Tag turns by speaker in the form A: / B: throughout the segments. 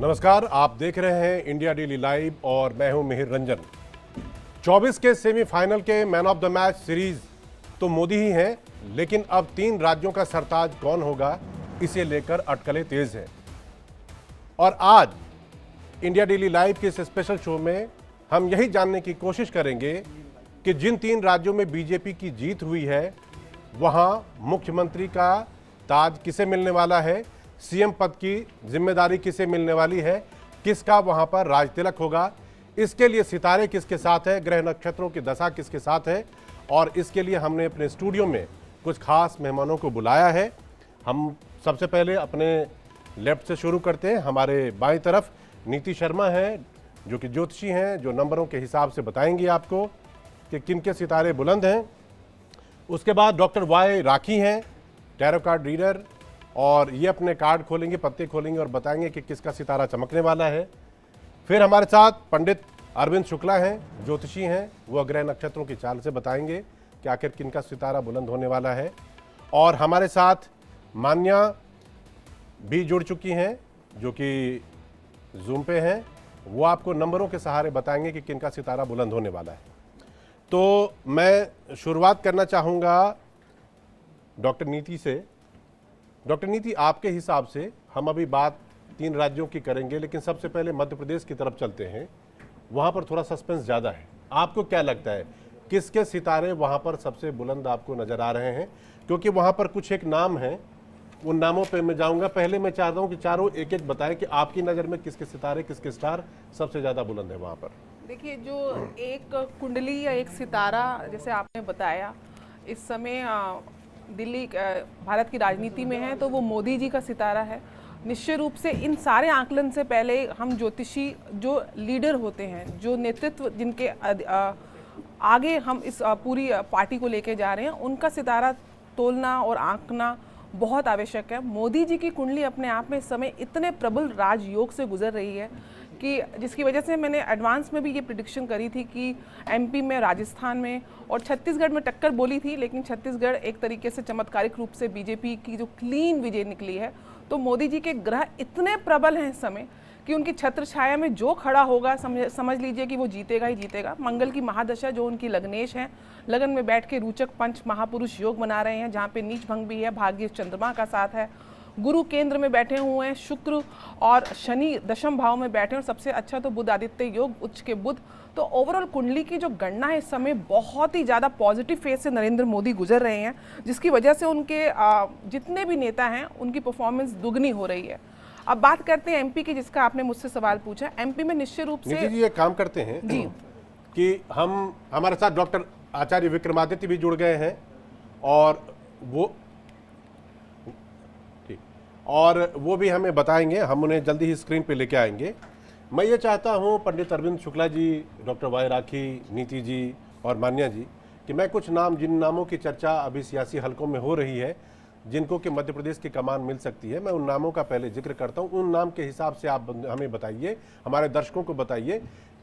A: नमस्कार, आप देख रहे हैं इंडिया डेली लाइव और मैं हूं मिहिर रंजन। 24 के सेमीफाइनल के man of the match series तो मोदी ही हैं, लेकिन अब 3 राज्यों का सरताज कौन होगा, इसे लेकर अटकलें तेज हैं। और आज इंडिया डेली लाइव के इस स्पेशल शो में हम यही जानने की कोशिश करेंगे कि जिन 3 राज्यों में बीजेपी की जीत हुई है, वहां मुख्यमंत्री का ताज किसे मिलने वाला है, सीएम पद की जिम्मेदारी किसे मिलने वाली है, किसका वहां पर राज तिलक होगा, इसके लिए सितारे किसके साथ है, ग्रह नक्षत्रों की दशा किसके साथ है। और इसके लिए हमने अपने स्टूडियो में कुछ खास मेहमानों को बुलाया है। हम सबसे पहले अपने लेफ्ट से शुरू करते हैं। हमारे बाईं तरफ नीति शर्मा हैं, जो कि ज्योतिषी हैं, जो नंबरों के हिसाब से बताएंगी आपको कि किनके सितारे बुलंद हैं। उसके बाद डॉक्टर वाई राखी हैं, टैरो कार्ड रीडर, और ये अपने कार्ड खोलेंगे, पत्ते खोलेंगे और बताएंगे कि किसका सितारा चमकने वाला है। फिर हमारे साथ पंडित अरविंद शुक्ला हैं, ज्योतिषी हैं, वो ग्रह नक्षत्रों की चाल से बताएंगे कि आखिर किनका सितारा बुलंद होने वाला है। और हमारे साथ मान्या भी जुड़ चुकी हैं, जो कि जूम पे हैं, वो आपको नंबरों के सहारे बताएंगे कि किनका सितारा बुलंद होने वाला है। तो मैं शुरुआत करना चाहूँगा डॉक्टर नीति से। डॉक्टर नीति, आपके हिसाब से हम अभी बात 3 राज्यों की करेंगे, लेकिन सबसे पहले मध्य प्रदेश की तरफ चलते हैं। वहाँ पर थोड़ा सस्पेंस ज़्यादा है। आपको क्या लगता है किसके सितारे वहाँ पर सबसे बुलंद आपको नज़र आ रहे हैं? क्योंकि वहाँ पर कुछ एक नाम हैं, उन नामों पे मैं जाऊँगा। पहले मैं चाहता हूँ कि चारों एक एक बताएं कि आपकी नज़र में किसके सितारे, किसके स्टार सबसे ज़्यादा बुलंद है वहाँ पर।
B: देखिए, जो एक कुंडली या एक सितारा जैसे आपने बताया, इस समय दिल्ली भारत की राजनीति में है, तो वो मोदी जी का सितारा है। निश्चित रूप से इन सारे आकलन से पहले हम ज्योतिषी, जो लीडर होते हैं, जो नेतृत्व जिनके आगे हम इस पूरी पार्टी को लेके जा रहे हैं, उनका सितारा तोलना और आंकना बहुत आवश्यक है। मोदी जी की कुंडली अपने आप में इस समय इतने प्रबल राजयोग से गुजर रही है कि जिसकी वजह से मैंने एडवांस में भी ये प्रिडिक्शन करी थी कि एमपी में, राजस्थान में और छत्तीसगढ़ में टक्कर बोली थी, लेकिन छत्तीसगढ़ एक तरीके से चमत्कारिक रूप से बीजेपी की जो क्लीन विजय निकली है। तो मोदी जी के ग्रह इतने प्रबल हैं इस समय कि उनकी छत्र छाया में जो खड़ा होगा समझ लीजिए कि वो जीतेगा ही जीतेगा। मंगल की महादशा जो उनकी लग्नेश है, लगन में बैठ के रोचक पंच महापुरुष योग बना रहे हैं, जहाँ पे नीच भंग भी है, भाग्य चंद्रमा का साथ है, गुरु केंद्र में बैठे हुए हैं, शुक्र और शनि दशम भाव में बैठे हैं, और सबसे अच्छा तो बुध आदित्य योग, उच्च के बुध। तो ओवरऑल कुंडली की जो गणना है इस समय बहुत ही ज़्यादा पॉजिटिव फेज से नरेंद्र मोदी गुजर रहे हैं, जिसकी वजह से उनके जितने भी नेता हैं उनकी परफॉर्मेंस दुगनी हो रही है। अब बात करते हैं एमपी की, जिसका आपने मुझसे सवाल पूछा। एमपी में निश्चित रूप से
A: जी एक काम करते हैं जी कि हमारे साथ डॉक्टर आचार्य विक्रमादित्य भी जुड़ गए हैं, और वो भी हमें बताएंगे। हम उन्हें जल्दी ही स्क्रीन पे लेके आएंगे। मैं ये चाहता हूँ पंडित अरविंद शुक्ला जी, डॉक्टर वाई राखी, नीति जी और मान्या जी, कि मैं कुछ नाम, जिन नामों की चर्चा अभी सियासी हलकों में हो रही है, जिनको कि मध्य प्रदेश की कमान मिल सकती है, मैं उन नामों का पहले जिक्र करता हूँ। उन नाम के हिसाब से आप हमें बताइए, हमारे दर्शकों को बताइए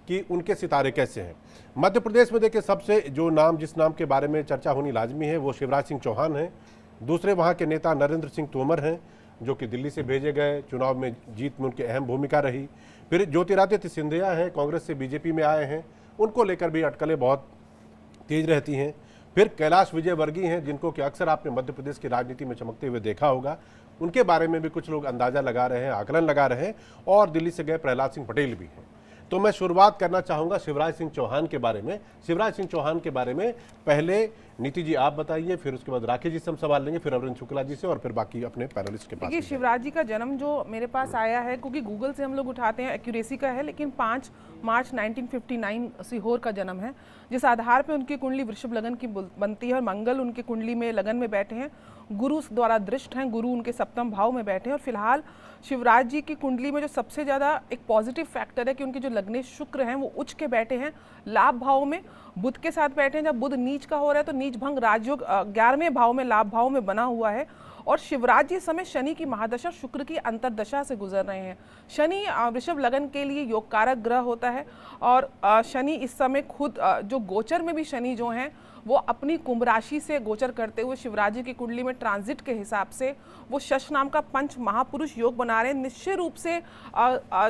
A: कि उनके सितारे कैसे हैं। मध्य प्रदेश में देखिए, सबसे जो नाम, जिस नाम के बारे में चर्चा होनी लाजमी है, वो शिवराज सिंह चौहान हैं। दूसरे वहाँ के नेता नरेंद्र सिंह तोमर हैं, जो कि दिल्ली से भेजे गए, चुनाव में जीत में उनकी अहम भूमिका रही। फिर ज्योतिरादित्य सिंधिया हैं, कांग्रेस से बीजेपी में आए हैं, उनको लेकर भी अटकलें बहुत तेज रहती हैं। फिर कैलाश विजयवर्गीय हैं, जिनको कि अक्सर आपने मध्य प्रदेश की राजनीति में चमकते हुए देखा होगा। उनके बारे में भी कुछ लोग अंदाजा लगा रहे हैं, आकलन लगा रहे हैं। और दिल्ली से गए प्रहलाद सिंह पटेल भी हैं। तो मैं शुरुआत करना चाहूँगा शिवराज सिंह चौहान के बारे में। शिवराज सिंह चौहान के बारे में पहले नीति जी आप बताइए, फिर उसके बाद राखी जी से हम सवाल लेंगे, फिर अरविंद शुक्ला जी से, और फिर बाकी अपने पैनलिस्ट के पास।
B: देखिए, शिवराज जी का जन्म जो मेरे पास आया है, क्योंकि गूगल से हम लोग उठाते हैं, एक्यूरेसी का है, लेकिन 5 मार्च 1959 सीहोर का जन्म है, जिस आधार पे उनकी कुंडली वृषभ लगन की बनती है और मंगल उनकी कुंडली में लगन में बैठे हैं, गुरु द्वारा दृष्ट हैं, गुरु उनके सप्तम भाव में बैठे हैं। और फिलहाल शिवराज जी की कुंडली में जो सबसे ज़्यादा एक पॉजिटिव फैक्टर है कि उनके जो लग्नेश शुक्र हैं वो उच्च के बैठे हैं, लाभ भाव में बुध के साथ बैठे हैं। जब बुध नीच का हो रहा है तो नीच भंग राजयोग 11वें भाव में, लाभ भाव में बना हुआ है। और शिवराज जी इस समय शनि की महादशा शुक्र की अंतर्दशा से गुजर रहे हैं। शनि वृषभ लगन के लिए योग कारक ग्रह होता है और शनि इस समय खुद जो गोचर में भी शनि जो हैं वो अपनी कुंभ राशि से गोचर करते हुए शिवराज जी की कुंडली में ट्रांजिट के हिसाब से वो शश नाम का पंच महापुरुष योग बना रहे हैं। निश्चित रूप से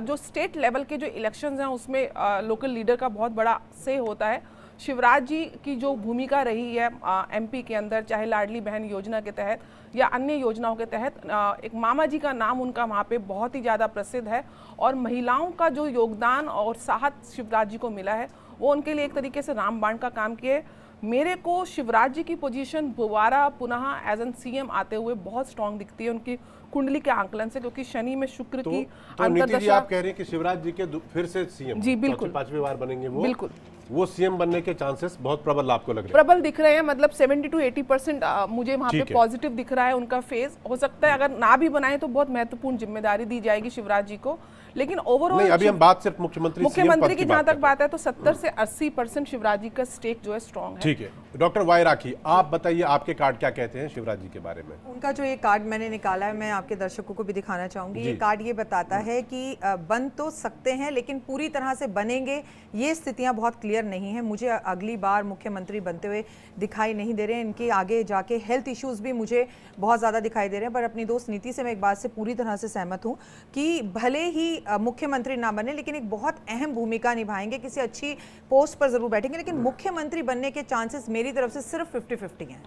B: जो स्टेट लेवल के जो इलेक्शंस हैं उसमें लोकल लीडर का बहुत बड़ा से होता है। शिवराज जी की जो भूमिका रही है एमपी के अंदर, चाहे लाडली बहन योजना के तहत या अन्य योजनाओं के तहत, एक मामा जी का नाम उनका वहाँ पे बहुत ही ज़्यादा प्रसिद्ध है और महिलाओं का जो योगदान और साहस शिवराज जी को मिला है वो उनके लिए एक तरीके से रामबाण का काम किए। मेरे को शिवराज जी की पोजीशन दोबारा पुनः एज एन सीएम आते हुए बहुत स्ट्रांग दिखती है उनकी कुंडली के आंकलन से, क्योंकि शनि में शुक्र की
A: नीति जी आप कह रहे हैं कि शिवराज जी के फिर से सीएम
B: जी बिल्कुल
A: 5वीं बार बनेंगे
B: बिल्कुल
A: वो सीएम बनने के चांसेस बहुत प्रबल आपको लग रहे हैं?
B: प्रबल दिख रहे हैं, मतलब 70 to 80% मुझे वहाँ पे पॉजिटिव दिख रहा है उनका फेज। हो सकता है अगर ना भी बनाए तो बहुत महत्वपूर्ण जिम्मेदारी दी जाएगी शिवराज जी को, लेकिन ओवरऑल
A: अभी हम बात सिर्फ मुख्यमंत्री
B: की जहां तक बात है तो 70 से 80% शिवराज जी का स्टेक जो है स्ट्रॉन्ग है।
A: ठीक है, डॉक्टर वाई राखी आप बताइए आपके कार्ड क्या कहते हैं शिवराज जी के बारे में?
C: उनका जो ये कार्ड मैंने निकाला है मैं आपके दर्शकों को भी दिखाना चाहूंगी। ये कार्ड ये बताता है कि बन तो सकते हैं लेकिन पूरी तरह से बनेंगे ये स्थितियां बहुत क्लियर नहीं है। मुझे अगली बार मुख्यमंत्री बनते हुए दिखाई नहीं दे रहे हैं। इनके आगे जाके हेल्थ इश्यूज भी मुझे बहुत ज़्यादा दिखाई दे रहे हैं। पर अपनी दोस्त नीति से मैं एक बात से पूरी तरह से सहमत हूँ कि भले ही मुख्यमंत्री ना बने लेकिन एक बहुत अहम भूमिका निभाएंगे, किसी अच्छी पोस्ट पर जरूर बैठेंगे, लेकिन मुख्यमंत्री बनने के चांसेस मेरी तरफ से सिर्फ 50-50 हैं।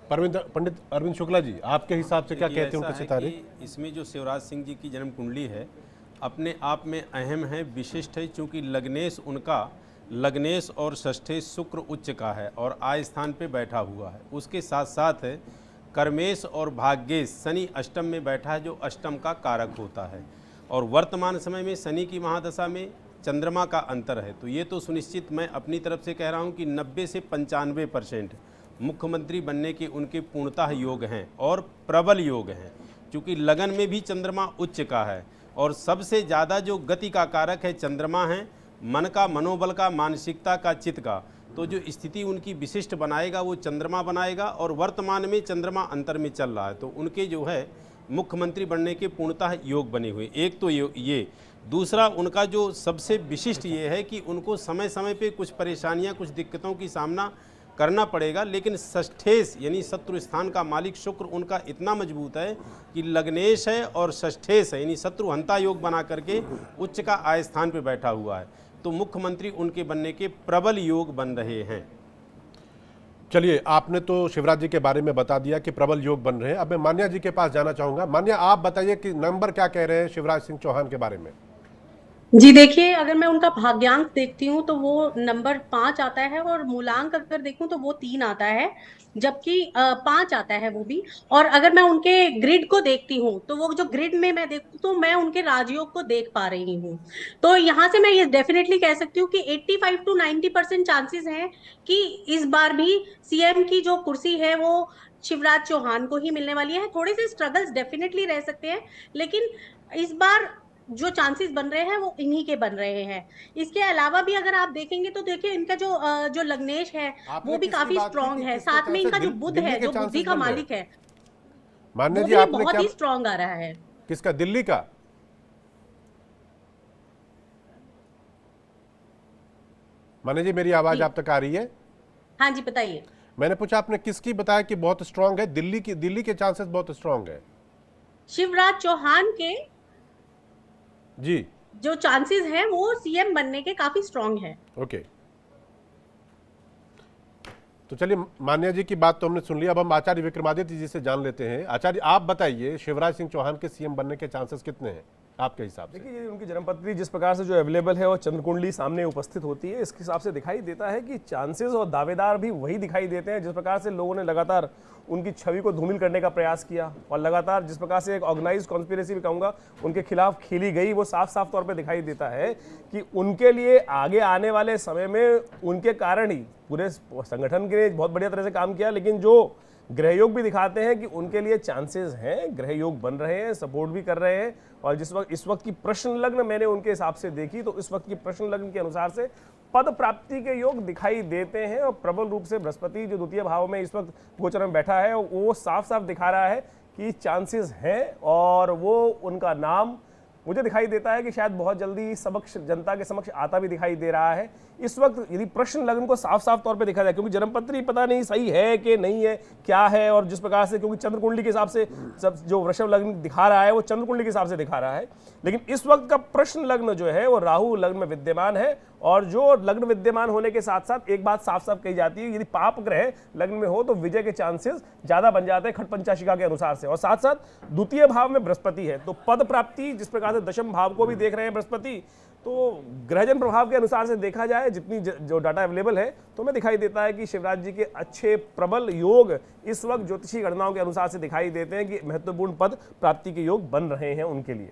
A: पंडित अरविंद शुक्ला जी आपके हिसाब से क्या कहते हैं उनके सितारे?
D: इसमें जो शिवराज सिंह जी की जन्म कुंडली है अपने आप में अहम है, विशिष्ट है, क्योंकि लग्नेश और षष्ठेश शुक्र उच्च का है और आय स्थान पे बैठा हुआ है। उसके साथ साथ कर्मेश और भाग्येश शनि अष्टम में बैठा है जो अष्टम का कारक होता है और वर्तमान समय में शनि की महादशा में चंद्रमा का अंतर है। तो ये तो सुनिश्चित मैं अपनी तरफ से कह रहा हूँ कि 90 से 95% मुख्यमंत्री बनने के उनके पूर्णतः योग हैं और प्रबल योग हैं, क्योंकि लगन में भी चंद्रमा उच्च का है और सबसे ज़्यादा जो गति का कारक है चंद्रमा है, मन का, मनोबल का, मानसिकता का, चित्त का। तो जो स्थिति उनकी विशिष्ट बनाएगा वो चंद्रमा बनाएगा और वर्तमान में चंद्रमा अंतर में चल रहा है तो उनके जो है मुख्यमंत्री बनने के पूर्णतः योग बने हुए। एक तो ये दूसरा उनका जो सबसे विशिष्ट ये है कि उनको समय समय पे कुछ परेशानियां, कुछ दिक्कतों की सामना करना पड़ेगा, लेकिन षष्ठेश यानी शत्रु स्थान का मालिक शुक्र उनका इतना मजबूत है कि लग्नेश है और षष्ठेश है यानी शत्रुहंता योग बना करके उच्च का आय स्थान पे बैठा हुआ है। तो मुख्यमंत्री उनके बनने के प्रबल योग बन रहे हैं।
A: चलिए, आपने तो शिवराज जी के बारे में बता दिया कि प्रबल योग बन रहे हैं। अब मैं मान्या जी के पास जाना चाहूंगा। मान्या, आप बताइए कि नंबर क्या कह रहे हैं शिवराज सिंह चौहान के बारे में?
E: जी देखिए, अगर मैं उनका भाग्यांक देखती हूँ तो वो नंबर 5 आता है और मूलांक अगर देखूं तो वो 3 आता है, जबकि 5 आता है वो भी। और अगर मैं उनके ग्रिड को देखती हूँ तो वो जो ग्रिड में मैं देखूँ तो मैं उनके राजयोग को देख पा रही हूँ। तो यहाँ से मैं ये डेफिनेटली कह सकती हूँ कि 85 to 90% चांसेस हैं कि इस बार भी सीएम की जो कुर्सी है वो शिवराज चौहान को ही मिलने वाली है। थोड़े से स्ट्रगल्स डेफिनेटली रह सकते हैं, लेकिन इस बार जो चांसेस बन रहे हैं वो इन्हीं के बन रहे हैं। इसके अलावा भी अगर आप देखेंगे तो देखिए इनका जो लग्नेश है वो भी काफी स्ट्रांग है। साथ में इनका जो बुध है, जो बुद्धि का मालिक है,
A: मान्या जी
E: वो
A: आपने
E: बहुत
A: क्या
E: ही स्ट्रांग आ रहा है।
A: किसका? दिल्ली का? मान्या जी मेरी आवाज आप तक आ रही है?
E: हाँ जी बताइए।
A: मैंने पूछा आपने किसकी बताया कि बहुत स्ट्रांग है? दिल्ली के चांसेस बहुत स्ट्रांग है।
E: शिवराज चौहान के
A: जी
E: जो चांसेस हैं वो सीएम बनने के काफी स्ट्रांग है।
A: ओके, तो चलिए मान्या जी की बात तो हमने सुन लिया। अब हम आचार्य विक्रमादित्य जी से जान लेते हैं। आचार्य आप बताइए शिवराज सिंह चौहान के सीएम बनने के चांसेस कितने हैं आपके हिसाब से?
F: देखिए, ये उनकी जन्मपत्री जिस प्रकार से जो अवेलेबल है और चंद्रकुंडली सामने उपस्थित होती है, इसके हिसाब से दिखाई देता है कि चांसेस और दावेदार भी वही दिखाई देते हैं। जिस प्रकार से लोगों ने लगातार उनकी छवि को धूमिल करने का प्रयास किया और लगातार जिस प्रकार से एक ऑर्गेनाइज कॉन्स्पिरेसी भी कहूँगा उनके खिलाफ खेली गई, वो साफ साफ तौर पर दिखाई देता है कि उनके लिए आगे आने वाले समय में उनके कारण ही पूरे संगठन के लिए बहुत बढ़िया तरह से काम किया। लेकिन जो ग्रहयोग भी दिखाते हैं कि उनके लिए चांसेस हैं, ग्रहयोग बन रहे हैं, सपोर्ट भी कर रहे हैं। और इस वक्त की प्रश्न लग्न मैंने उनके हिसाब से देखी तो इस वक्त की प्रश्न लग्न के अनुसार से पद प्राप्ति के योग दिखाई देते हैं। और प्रबल रूप से बृहस्पति जो द्वितीय भाव में इस वक्त गोचर में बैठा है वो साफ साफ दिखा रहा है कि चांसेस हैं और वो उनका नाम मुझे दिखाई देता है कि शायद बहुत जल्दी जनता के समक्ष आता भी दिखाई दे रहा है। इस वक्त यदि प्रश्न लग्न को साफ साफ तौर पे देखा जाए, क्योंकि जन्मपत्री पता नहीं सही है कि नहीं है, क्या है, और जिस प्रकार से, क्योंकि चंद्र कुंडली के हिसाब से सब जो वृषभ लग्न दिखा रहा है वो चंद्र कुंडली के हिसाब से दिखा रहा है, लेकिन इस वक्त का प्रश्न लग्न जो है वो राहु लग्न में विद्यमान है। और जो लग्न विद्यमान होने के साथ साथ एक बात साफ साफ कही जाती है, यदि पाप ग्रह लग्न में हो तो विजय के चांसेस ज्यादा बन जाते हैं खट पंचाशिका के अनुसार से। और साथ साथ द्वितीय भाव में बृहस्पति है, तो पद प्राप्ति, जिस प्रकार से दशम भाव को भी देख रहे हैं बृहस्पति, तो ग्रहजन प्रभाव के अनुसार से देखा जाए जितनी जो डाटा अवेलेबल है, तो हमें दिखाई देता है कि शिवराज जी के अच्छे प्रबल योग इस वक्त ज्योतिषी गणनाओं के अनुसार से दिखाई देते हैं कि महत्वपूर्ण पद प्राप्ति के योग बन रहे हैं उनके लिए।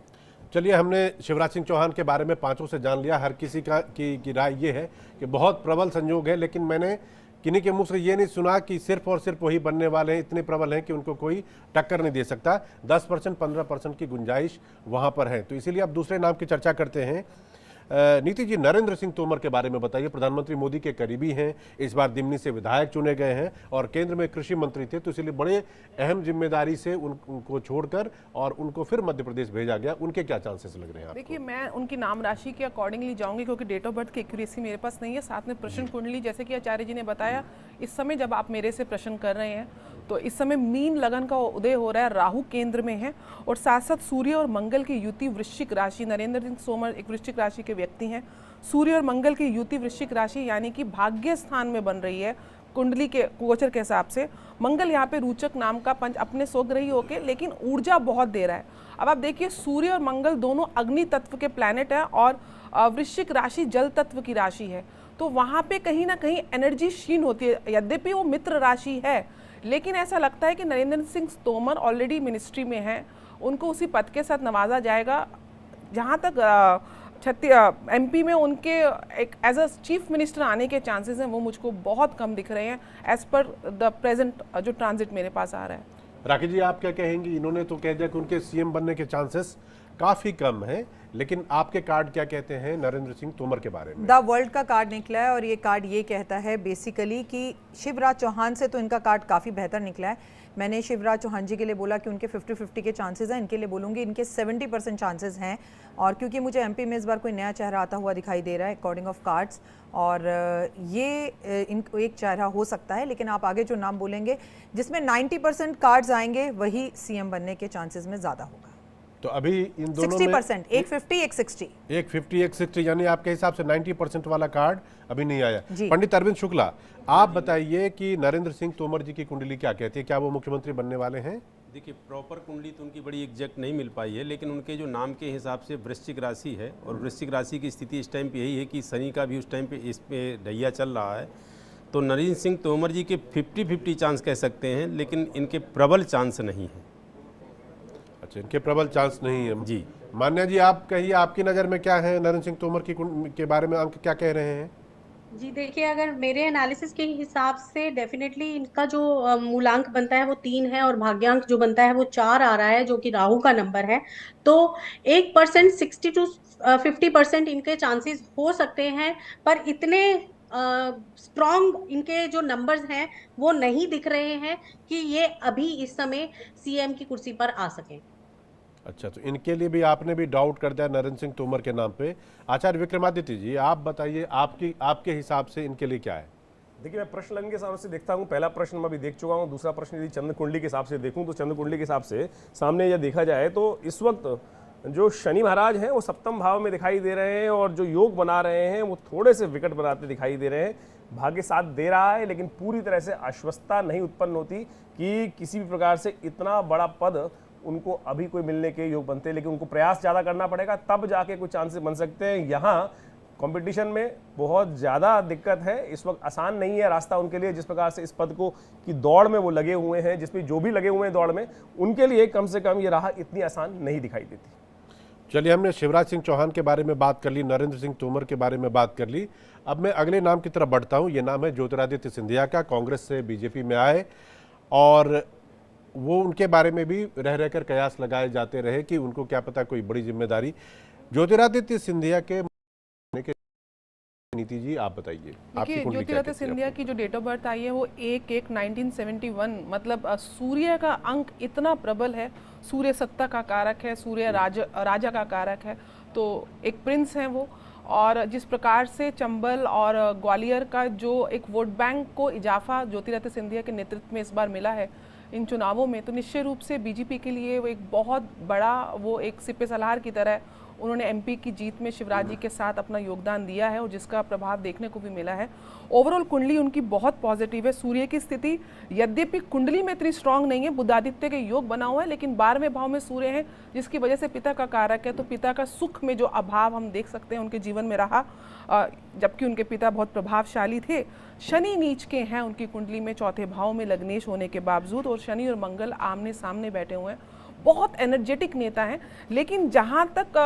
A: चलिए, हमने शिवराज सिंह चौहान के बारे में पांचों से जान लिया। हर किसी की राय ये है कि बहुत प्रबल संयोग है, लेकिन मैंने किन्हीं के मुंह से ये नहीं सुना कि सिर्फ और सिर्फ वही बनने वाले हैं। इतने प्रबल हैं कि उनको कोई टक्कर नहीं दे सकता। 10% 15% की गुंजाइश वहां पर है। तो इसीलिए अब दूसरे नाम की चर्चा करते हैं। नीति जी, नरेंद्र सिंह तोमर के बारे में बताइए। प्रधानमंत्री मोदी के करीबी हैं, इस बार दिमनी से विधायक चुने गए हैं और केंद्र में कृषि मंत्री थे, तो इसलिए बड़े अहम जिम्मेदारी से उनको छोड़कर और उनको फिर मध्य प्रदेश भेजा गया। उनके क्या चांसेस लग रहे हैं आपको?
B: देखिए, मैं उनकी नाम राशि के अकॉर्डिंगली जाऊंगी, क्योंकि डेट ऑफ बर्थ की एक्यूरेसी मेरे पास नहीं है। साथ में प्रश्न कुंडली, जैसे कि आचार्य जी ने बताया, इस समय जब आप मेरे से प्रश्न कर रहे हैं तो इस समय मीन लगन का उदय हो रहा है, राहु केंद्र में है, और साथ साथ सूर्य और मंगल की युति वृश्चिक राशि। नरेंद्र सिंह तोमर एक वृश्चिक राशि के व्यक्ति हैं। सूर्य और मंगल की युति वृश्चिक राशि यानी कि भाग्य स्थान में बन रही है कुंडली के गोचर के हिसाब से। मंगल यहाँ पे रोचक नाम का पंच अपने स्वग्रही होके, लेकिन ऊर्जा बहुत दे रहा है। अब आप देखिए, सूर्य और मंगल दोनों अग्नि तत्व के प्लैनेट हैं और वृश्चिक राशि जल तत्व की राशि है, तो वहाँ पे कहीं ना कहीं एनर्जी क्षीण होती है। यद्यपि वो मित्र राशि है, लेकिन ऐसा लगता है कि नरेंद्र सिंह तोमर ऑलरेडी मिनिस्ट्री में हैं, उनको उसी पद के साथ नवाजा जाएगा। जहाँ तक एमपी में उनके एक एज अ चीफ मिनिस्टर आने के चांसेस हैं, वो मुझको बहुत कम दिख रहे हैं एज पर द प्रेजेंट जो ट्रांजिट मेरे पास आ रहा है।
A: राकेश जी, आप क्या कहेंगी? इन्होंने तो कह दिया कि उनके सीएम बनने के चांसेस काफी कम है, लेकिन आपके कार्ड क्या कहते हैं नरेंद्र सिंह तोमर के बारे में?
C: द वर्ल्ड का कार्ड निकला है और ये कार्ड ये कहता है बेसिकली कि शिवराज चौहान से तो इनका कार्ड काफ़ी बेहतर निकला है। मैंने शिवराज चौहान जी के लिए बोला कि उनके 50-50 के चांसेस हैं, इनके लिए बोलूँगी इनके 70% चांसेस हैं। और क्योंकि मुझे एमपी में इस बार कोई नया चेहरा आता हुआ दिखाई दे रहा है अकॉर्डिंग ऑफ कार्ड्स, और ये इनको एक चेहरा हो सकता है, लेकिन आप आगे जो नाम बोलेंगे जिसमें 90% कार्ड्स आएंगे वही सीएम बनने के चांसेस में ज़्यादा होगा।
A: तो अभी इन दोनों
C: 60%, एक 50 एक 60,
A: एक 50 एक 60, यानी आपके हिसाब से 90% वाला कार्ड अभी नहीं आया।
C: जी।
A: पंडित अरविंद शुक्ला, आप बताइए कि नरेंद्र सिंह तोमर जी की कुंडली क्या कहती है? क्या वो मुख्यमंत्री बनने वाले हैं?
D: देखिए, प्रॉपर कुंडली तो उनकी बड़ी एग्जैक्ट नहीं मिल पाई है, लेकिन उनके जो नाम के हिसाब से वृश्चिक राशि है, और वृश्चिक राशि की स्थिति इस टाइम पे यही है कि शनि का भी उस टाइम पे इस पे ढैया चल रहा है। तो नरेंद्र सिंह तोमर जी के 50-50 चांस कह सकते हैं, लेकिन इनके प्रबल चांस नहीं है।
A: अच्छा, इनके प्रबल चांस नहीं है
D: जी।
A: मान्या जी, आप कहिए, आपकी नज़र में क्या है? नरेंद्र सिंह तोमर के बारे में अंक क्या कह रहे हैं?
E: जी देखिए, अगर मेरे एनालिसिस के हिसाब से डेफिनेटली इनका जो मूलांक बनता है वो 3 है और भाग्यांक जो बनता है वो 4 आ रहा है, जो कि राहु का नंबर है। तो 1% 60 to 50% इनके चांसेस हो सकते हैं, पर इतने स्ट्रॉन्ग इनके जो नंबर्स हैं वो नहीं दिख रहे हैं कि ये अभी इस समय सीएम की कुर्सी पर आ सके।
A: अच्छा, तो इनके लिए भी आपने भी डाउट कर दिया नरेंद्र सिंह तोमर के नाम पे। आचार्य विक्रमादित्य जी, आप बताइए, आपके हिसाब से इनके लिए क्या है?
F: देखिए, मैं प्रश्न लग्न के हिसाब से देखता हूँ। पहला प्रश्न मैं अभी देख चुका हूँ। दूसरा प्रश्न यदि चंद्र कुंडली के हिसाब से देखूँ तो चंद्र कुंडली के हिसाब से सामने यह देखा जाए तो इस वक्त जो शनि महाराज हैं वो सप्तम भाव में दिखाई दे रहे हैं, और जो योग बना रहे हैं वो थोड़े से विकट बनाते दिखाई दे रहे हैं। भाग्य साथ दे रहा है, लेकिन पूरी तरह से आश्वस्तता नहीं उत्पन्न होती कि किसी भी प्रकार से इतना बड़ा पद उनको अभी कोई मिलने के योग बनते हैं, लेकिन उनको प्रयास ज़्यादा करना पड़ेगा, तब जाके कुछ चांसेस बन सकते हैं। यहाँ कंपटीशन में बहुत ज़्यादा दिक्कत है, इस वक्त आसान नहीं है रास्ता उनके लिए। जिस प्रकार से इस पद को की दौड़ में वो लगे हुए हैं, जिसमें जो भी लगे हुए हैं दौड़ में, उनके लिए कम से कम ये राह इतनी आसान नहीं दिखाई देती।
A: चलिए, हमने शिवराज सिंह चौहान के बारे में बात कर ली, नरेंद्र सिंह तोमर के बारे में बात कर ली। अब मैं अगले नाम की तरफ बढ़ता हूँ। ये नाम है ज्योतिरादित्य सिंधिया का। कांग्रेस से बीजेपी में आए और वो उनके बारे में भी रह रहकर कयास लगाए जाते रहे कि उनको क्या पता कोई बड़ी जिम्मेदारी। ज्योतिरादित्य सिंधिया के नीति जी आप बताइए, आपकी
B: देखिए
A: कुंडली क्या
B: ज्योतिरादित्य
A: कहती है
B: सिंधिया
A: आपको?
B: की जो डेट ऑफ बर्थ आई है वो 1/1/1971, मतलब सूर्य का अंक इतना प्रबल है। सूर्य सत्ता का कारक है, सूर्य राजा का कारक है, तो एक प्रिंस हैं वो। और जिस प्रकार से चंबल और ग्वालियर का जो एक वोट बैंक को इजाफा ज्योतिरादित्य सिंधिया के नेतृत्व में इस बार मिला है इन चुनावों में, तो निश्चय रूप से बीजेपी के लिए वो एक बहुत बड़ा, वो एक सिपे सलार की तरह है। उन्होंने एमपी की जीत में शिवराज जी के साथ अपना योगदान दिया है और जिसका प्रभाव देखने को भी मिला है। ओवरऑल कुंडली उनकी बहुत पॉजिटिव है। सूर्य की स्थिति यद्यपि कुंडली में इतनी स्ट्रांग नहीं है, बुधादित्य के योग बना हुआ है, लेकिन 12वें भाव में सूर्य है जिसकी वजह से पिता का कारक है, तो पिता का सुख में जो अभाव हम देख सकते हैं उनके जीवन में रहा, जबकि उनके पिता बहुत प्रभावशाली थे। शनि नीच के हैं उनकी कुंडली में, चौथे भाव में लग्नेश होने के बावजूद, और शनि और मंगल आमने सामने बैठे हुए हैं। बहुत एनर्जेटिक नेता हैं, लेकिन जहाँ तक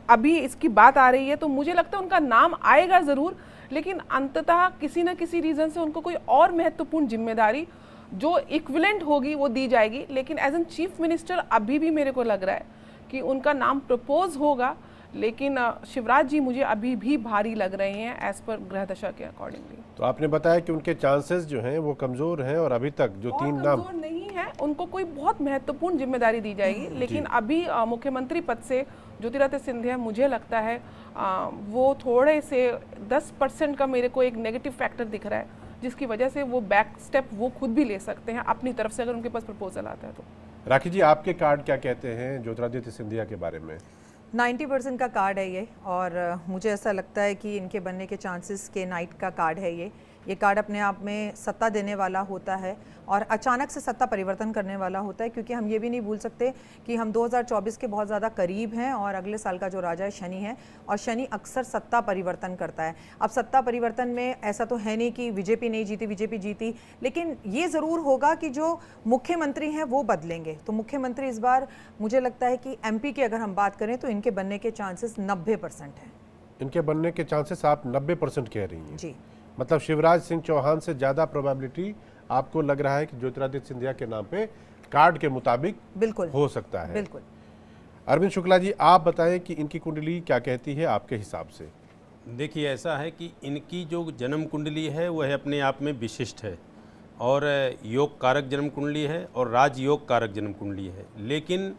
B: अभी इसकी बात आ रही है तो मुझे लगता है उनका नाम आएगा ज़रूर, लेकिन अंततः किसी न किसी रीज़न से उनको कोई और महत्वपूर्ण जिम्मेदारी जो इक्विवेलेंट होगी वो दी जाएगी। लेकिन एज एन चीफ मिनिस्टर अभी भी मेरे को लग रहा है कि उनका नाम प्रपोज होगा, लेकिन शिवराज जी मुझे अभी भी भारी लग रहे हैं एज पर ग्रह दशा के अकॉर्डिंगली।
A: तो आपने बताया कि उनके चांसेस जो हैं वो कमजोर हैं और अभी तक जो तीन नाम
B: कमजोर नहीं है, उनको कोई बहुत महत्वपूर्ण जिम्मेदारी दी जाएगी, लेकिन अभी मुख्यमंत्री पद से ज्योतिरादित्य सिंधिया मुझे लगता है वो थोड़े से 10% का मेरे को एक नेगेटिव फैक्टर दिख रहा है, जिसकी वजह से वो बैक स्टेप वो खुद भी ले सकते हैं अपनी तरफ से अगर उनके पास प्रपोजल आता है तो।
A: राखी जी आपके कार्ड क्या कहते हैं ज्योतिरादित्य सिंधिया के बारे में?
C: 90% का कार्ड है ये, और मुझे ऐसा लगता है कि इनके बनने के चांसेस के नाइट का कार्ड है ये कार्ड अपने आप में सत्ता देने वाला होता है और अचानक से सत्ता परिवर्तन करने वाला होता है, क्योंकि हम ये भी नहीं भूल सकते कि हम 2024 के बहुत ज़्यादा करीब हैं और अगले साल का जो राजा है शनि है, और शनि अक्सर सत्ता परिवर्तन करता है। अब सत्ता परिवर्तन में ऐसा तो है नहीं कि बीजेपी नहीं जीती, बीजेपी जीती, लेकिन ये ज़रूर होगा कि जो मुख्यमंत्री हैं वो बदलेंगे। तो मुख्यमंत्री इस बार मुझे लगता है कि एमपी की अगर हम बात करें तो इनके बनने के चांसेस 90% हैं।
A: इनके बनने के चांसेस आप 90% कह रही हैं?
C: जी,
A: मतलब शिवराज सिंह चौहान से ज़्यादा प्रोबेबिलिटी आपको लग रहा है कि ज्योतिरादित्य सिंधिया के नाम पे कार्ड के मुताबिक
C: बिल्कुल
A: हो सकता है।
C: बिल्कुल।
A: अरविंद शुक्ला जी आप बताएं कि इनकी कुंडली क्या कहती है आपके हिसाब से?
D: देखिए ऐसा है कि इनकी जो जन्म कुंडली है वह अपने आप में विशिष्ट है और योग कारक जन्म कुंडली है और राजयोग कारक जन्म कुंडली है। लेकिन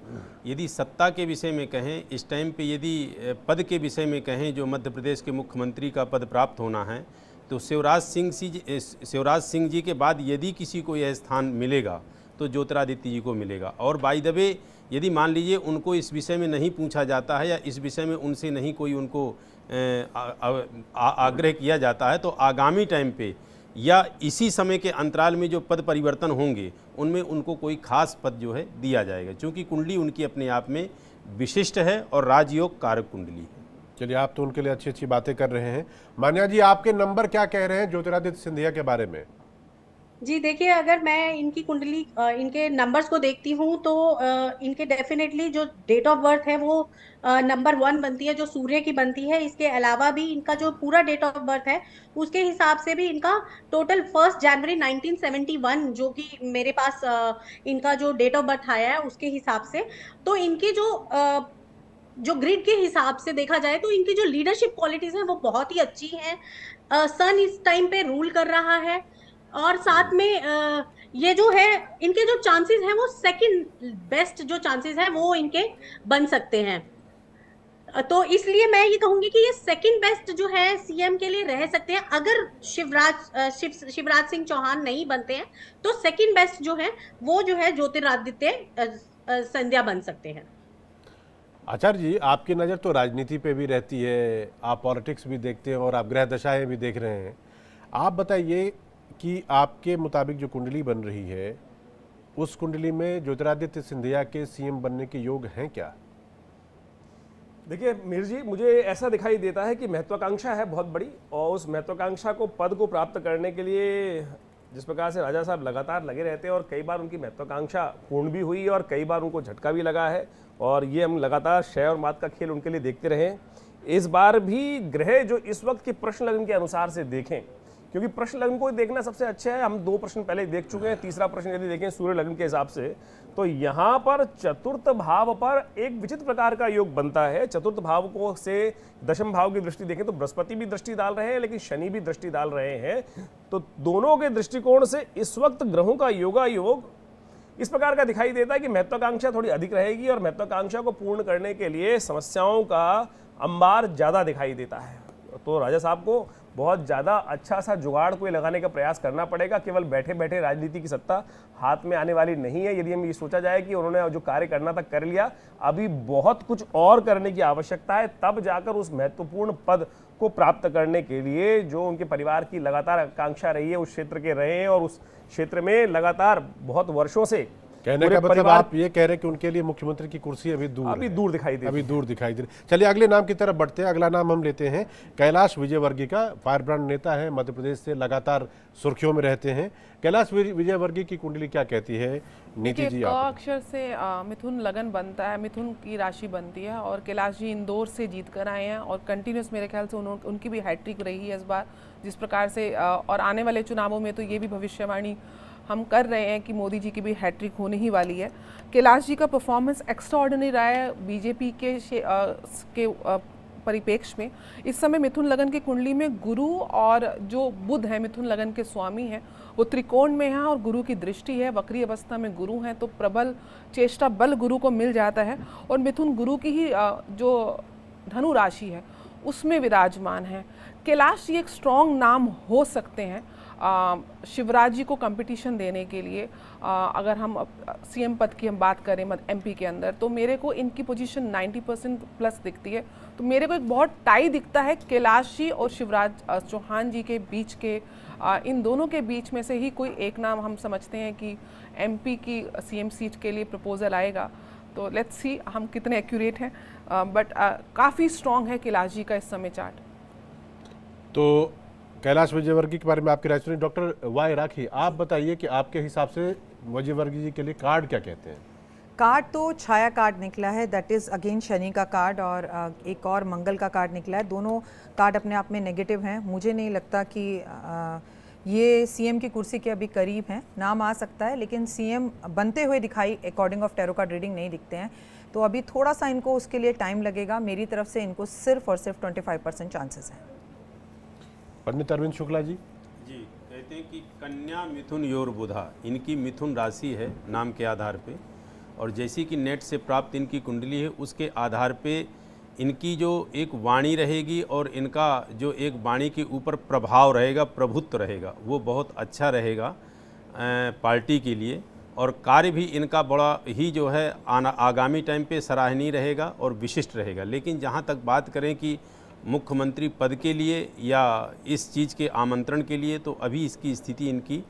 D: यदि सत्ता के विषय में कहें, इस टाइम पे यदि पद के विषय में कहें, जो मध्य प्रदेश के मुख्यमंत्री का पद प्राप्त होना है, तो शिवराज सिंह जी के बाद यदि किसी को यह स्थान मिलेगा तो ज्योतिरादित्य जी को मिलेगा। और बाय द वे यदि मान लीजिए उनको इस विषय में नहीं पूछा जाता है या इस विषय में उनसे नहीं कोई उनको आग्रह किया जाता है, तो आगामी टाइम पे या इसी समय के अंतराल में जो पद परिवर्तन होंगे उनमें उनको कोई खास पद जो है दिया जाएगा, क्योंकि कुंडली उनकी अपने आप में विशिष्ट है और राजयोग कारक कुंडली है।
A: चलिए आप तो उनके लिए अच्छी अच्छी बातें कर रहे हैं। मान्या जी आपके नंबर क्या कह रहे हैं ज्योतिरादित्य सिंधिया के बारे में?
E: जी देखिए, अगर मैं इनकी कुंडली इनके नंबर्स को देखती हूँ तो इनके डेफिनेटली जो डेट ऑफ बर्थ है वो नंबर 1 बनती है, जो सूर्य की बनती है। इसके अलावा भी इनका जो पूरा डेट ऑफ बर्थ है उसके हिसाब से भी इनका टोटल 1 जनवरी 1971 जो कि मेरे पास इनका जो डेट ऑफ बर्थ आया है उसके हिसाब से, तो इनकी जो ग्रिड के हिसाब से देखा जाए तो इनकी जो लीडरशिप क्वालिटीज हैं वो बहुत ही अच्छी हैं। सन इस टाइम पे रूल कर रहा है और साथ में ये जो है इनके जो चांसेस हैं वो सेकंड बेस्ट जो चांसेस हैं वो इनके बन सकते हैं। तो इसलिए मैं ये कहूंगी कि ये सेकंड बेस्ट जो है सीएम के लिए रह सकते हैं। अगर शिवराज सिंह चौहान नहीं बनते हैं तो सेकंड बेस्ट जो है वो जो है ज्योतिरादित्य सिंधिया बन सकते हैं।
A: आचार्य जी आपकी नज़र तो राजनीति पे भी रहती है, आप पॉलिटिक्स भी देखते हैं और आप ग्रह दशाएं भी देख रहे हैं। आप बताइए कि आपके मुताबिक जो कुंडली बन रही है उस कुंडली में ज्योतिरादित्य सिंधिया के सीएम बनने के योग हैं क्या?
F: देखिए मीर जी, मुझे ऐसा दिखाई देता है कि महत्वाकांक्षा है बहुत बड़ी, और उस महत्वाकांक्षा को पद को प्राप्त करने के लिए जिस प्रकार से राजा साहब लगातार लगे रहते हैं और कई बार उनकी महत्वाकांक्षा पूर्ण भी हुई और कई बार उनको झटका भी लगा है, और ये हम लगातार शय और मात का खेल उनके लिए देखते रहे। इस बार भी ग्रह जो इस वक्त के प्रश्न लगन के अनुसार से देखें क्योंकि प्रश्न लग्न को देखना सबसे अच्छा है। हम 2 प्रश्न पहले देख चुके हैं, तीसरा प्रश्न यदि देखें सूर्य लग्न के हिसाब से तो यहाँ पर चतुर्थ भाव पर एक विचित्र प्रकार का योग बनता है। चतुर्थ भाव को से दशम भाव की दृष्टि देखें तो बृहस्पति भी दृष्टि डाल रहे हैं, लेकिन शनि भी दृष्टि डाल रहे हैं। तो दोनों के दृष्टिकोण से इस वक्त ग्रहों का योगायोग इस प्रकार का दिखाई देता है कि महत्वाकांक्षा थोड़ी अधिक रहेगी और महत्वाकांक्षा को पूर्ण करने के लिए समस्याओं का अंबार ज्यादा दिखाई देता है। तो राजा साहब को बहुत ज़्यादा अच्छा सा जुगाड़ कोई लगाने का प्रयास करना पड़ेगा। केवल बैठे बैठे राजनीति की सत्ता हाथ में आने वाली नहीं है। यदि हम ये सोचा जाए कि उन्होंने जो कार्य करना था कर लिया, अभी बहुत कुछ और करने की आवश्यकता है, तब जाकर उस महत्वपूर्ण पद को प्राप्त करने के लिए जो उनके परिवार की लगातार आकांक्षा रही है, उस क्षेत्र के रहे हैं और उस क्षेत्र में लगातार बहुत वर्षों से
A: कहने का मतलब आप ये कह रहे हैं कि उनके लिए मुख्यमंत्री की कुर्सी अभी दूर दिखाई दे रही। चलिए अगले नाम की तरफ बढ़ते हैं। अगला नाम हम लेते हैं कैलाश विजयवर्गीय का। फायरब्रांड नेता है, मध्य प्रदेश से लगातार सुर्खियों में रहते हैं। कैलाश विजयवर्गीय की कुंडली क्या कहती है नीति जी?
B: अक्षर से मिथुन लगन बनता है, मिथुन की राशि बनती है और कैलाश जी इंदौर से जीत कर आए हैं और कंटिन्यूस मेरे ख्याल से उनकी भी हैट्रिक रही है इस बार जिस प्रकार से। और आने वाले चुनावों में तो ये भी भविष्यवाणी हम कर रहे हैं कि मोदी जी की भी हैट्रिक होने ही वाली है। कैलाश जी का परफॉर्मेंस एक्स्ट्रा ऑर्डिनरी रहा है बीजेपी के परिप्रेक्ष्य में। इस समय मिथुन लगन की कुंडली में गुरु और जो बुध है मिथुन लगन के स्वामी हैं वो त्रिकोण में है और गुरु की दृष्टि है। वक्री अवस्था में गुरु हैं तो प्रबल चेष्टा बल गुरु को मिल जाता है और मिथुन गुरु की ही जो धनु राशि है उसमें विराजमान है। कैलाश जी एक स्ट्रॉन्ग नाम हो सकते हैं शिवराज जी को कंपटीशन देने के लिए। अगर हम सीएम पद की हम बात करें एमपी के अंदर तो मेरे को इनकी पोजीशन 90% प्लस दिखती है। तो मेरे को एक बहुत टाई दिखता है कैलाश जी और शिवराज चौहान जी के बीच के। इन दोनों के बीच में से ही कोई एक नाम हम समझते हैं कि एमपी की सीएम सीट के लिए प्रपोजल आएगा। तो लेट्स सी हम कितने एक्यूरेट हैं, बट काफ़ी स्ट्रॉन्ग है कैलाश जी का इस समय चार्ट।
A: तो कैलाश विजयवर्गीय के बारे में आपकी राय सुनी। डॉक्टर वाई राखी, आप बताइए कि आपके हिसाब से विजयवर्गीय जी के लिए कार्ड क्या कहते हैं?
C: कार्ड तो छाया कार्ड निकला है, दैट इज़ अगेन शनि का कार्ड और एक और मंगल का कार्ड निकला है। दोनों कार्ड अपने आप में नेगेटिव हैं। मुझे नहीं लगता कि ये सीएम की कुर्सी के अभी करीब हैं। नाम आ सकता है लेकिन सीएम बनते हुए दिखाई according of tarot card reading नहीं दिखते हैं। तो अभी थोड़ा सा इनको उसके लिए टाइम लगेगा। मेरी तरफ से इनको सिर्फ और सिर्फ 25% चांसेस हैं।
A: पंडित अरविंद शुक्ला जी
D: कहते हैं कि कन्या मिथुन योर बुधा, इनकी मिथुन राशि है नाम के आधार पे और जैसी कि नेट से प्राप्त इनकी कुंडली है उसके आधार पे इनकी जो एक वाणी रहेगी और इनका जो एक वाणी के ऊपर प्रभाव रहेगा, प्रभुत्व रहेगा, वो बहुत अच्छा रहेगा पार्टी के लिए। और कार्य भी इनका बड़ा ही जो है आगामी टाइम पे सराहनीय रहेगा और विशिष्ट रहेगा। लेकिन जहाँ तक बात करें कि मुख्यमंत्री पद के लिए या इस चीज़ के आमंत्रण के लिए, तो अभी इसकी स्थिति इनकी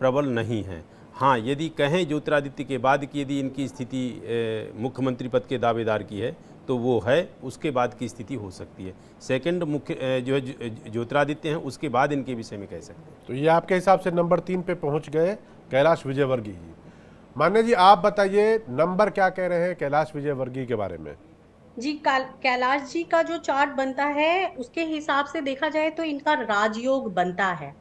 D: प्रबल नहीं है। हाँ, यदि कहें ज्योतिरादित्य के बाद की यदि इनकी स्थिति मुख्यमंत्री पद के दावेदार की है तो वो है, उसके बाद की स्थिति हो सकती है। सेकंड मुख्य जो है ज्योतिरादित्य हैं उसके बाद इनके विषय में कह सकते हैं।
A: तो ये आपके हिसाब से नंबर 3 पे पहुंच गए कैलाश विजयवर्गीय जी। मान्य जी आप बताइए नंबर क्या कह रहे हैं कैलाश विजयवर्गीय के बारे में?
E: जी कैलाश जी का जो चार्ट बनता है उसके हिसाब से देखा जाए तो इनका राजयोग बनता है,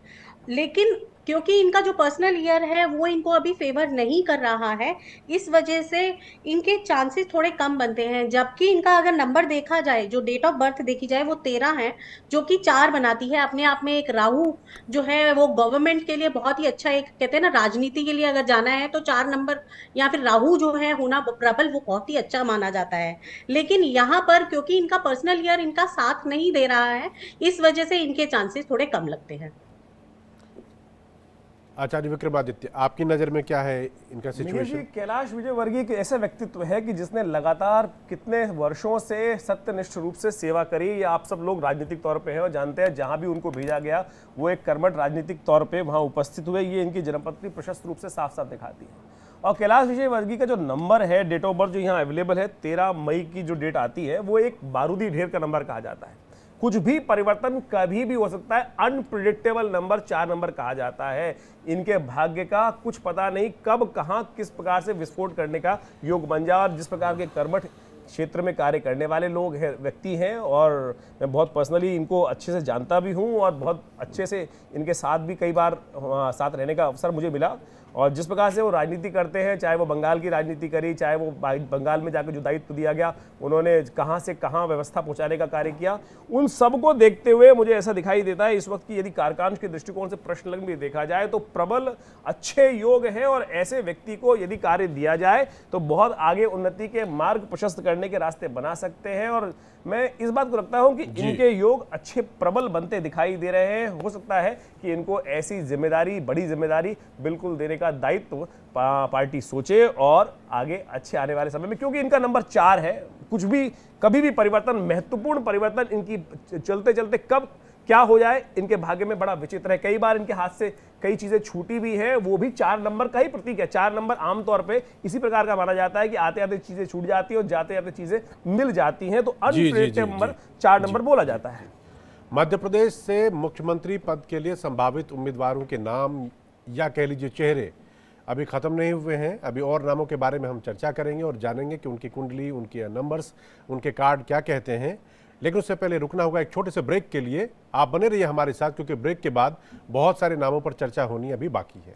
E: लेकिन क्योंकि इनका जो पर्सनल ईयर है वो इनको अभी फेवर नहीं कर रहा है, इस वजह से इनके चांसेस थोड़े कम बनते हैं। जबकि इनका अगर नंबर देखा जाए, जो डेट ऑफ बर्थ देखी जाए वो 13 है, जो कि 4 बनाती है अपने आप में। एक राहु जो है वो गवर्नमेंट के लिए बहुत ही अच्छा, एक कहते हैं ना राजनीति के लिए अगर जाना है तो 4 नंबर या फिर राहु जो है होना प्रबल, वो बहुत ही अच्छा माना जाता है। लेकिन यहाँ पर क्योंकि इनका पर्सनल ईयर इनका साथ नहीं दे रहा है, इस वजह से इनके चांसेस थोड़े कम लगते हैं।
A: आचार्य विक्रमादित्य आपकी नज़र में क्या है इनका सिचुएशन?
F: कैलाश विजयवर्गीय एक ऐसा व्यक्तित्व है कि जिसने लगातार कितने वर्षों से सत्यनिष्ठ रूप से सेवा करी। या आप सब लोग राजनीतिक तौर पे हैं और जानते हैं जहां भी उनको भेजा गया वो एक कर्मठ राजनीतिक तौर पे वहां उपस्थित हुए। ये इनकी जन्मपत्री प्रशस्त रूप से साफ साफ दिखाती है। और कैलाश विजयवर्गीय का जो नंबर है, डेट ऑफ बर्थ जो यहाँ अवेलेबल है, 13 मई की जो डेट आती है, वो एक बारूदी ढेर का नंबर कहा जाता है। कुछ भी परिवर्तन कभी भी हो सकता है। अनप्रिडिक्टेबल नंबर 4 नंबर कहा जाता है। इनके भाग्य का कुछ पता नहीं कब कहां किस प्रकार से विस्फोट करने का योग बन जाए। और जिस प्रकार के कर्मठ क्षेत्र में कार्य करने वाले लोग हैं, व्यक्ति हैं, और मैं बहुत पर्सनली इनको अच्छे से जानता भी हूं और बहुत अच्छे से इनके साथ भी कई बार साथ रहने का अवसर मुझे मिला। और जिस प्रकार से वो राजनीति करते हैं, चाहे वो बंगाल की राजनीति करी, चाहे वो बंगाल में जाकर जो दायित्व दिया गया उन्होंने कहां से कहां व्यवस्था पहुंचाने का कार्य किया, उन सबको देखते हुए मुझे ऐसा दिखाई देता है इस वक्त की यदि कार्यकाल के दृष्टिकोण से प्रश्न लग्न भी देखा जाए तो प्रबल अच्छे योग हैं, और ऐसे व्यक्ति को यदि कार्य दिया जाए तो बहुत आगे उन्नति के मार्ग प्रशस्त करने के रास्ते बना सकते हैं। और मैं इस बात को रखता हूं कि इनके योग अच्छे प्रबल बनते दिखाई दे रहे हैं। हो सकता है कि इनको ऐसी जिम्मेदारी, बड़ी जिम्मेदारी बिल्कुल देने का दायित्व पार्टी सोचे और आगे अच्छे आने वाले समय में, क्योंकि इनका नंबर 4 है। कुछ भी कभी भी परिवर्तन, महत्वपूर्ण परिवर्तन इनकी चलते चलते कब क्या हो जाए इनके भाग्य में बड़ा विचित्र है। कई बार इनके हाथ से कई चीजें छूटी भी है, वो भी 4 नंबर का ही प्रतीक है। 4 नंबर आमतौर पे इसी प्रकार का माना जाता है कि आते आते चीजें छूट जाती है और जाते आते चीजें मिल जाती हैं, तो अनप्रेडिक्टेबल नंबर 4 नंबर बोला जाता है।
A: मध्य प्रदेश से मुख्यमंत्री पद के लिए संभावित उम्मीदवारों के नाम या कह लीजिए चेहरे अभी खत्म नहीं हुए हैं। अभी और नामों के बारे में हम चर्चा करेंगे और जानेंगे कि उनकी कुंडली, उनके नंबर्स, उनके कार्ड क्या कहते हैं। लेकिन उससे पहले रुकना होगा एक छोटे से ब्रेक के लिए। आप बने रहिए हमारे साथ, क्योंकि ब्रेक के बाद बहुत सारे नामों पर चर्चा होनी अभी बाकी है।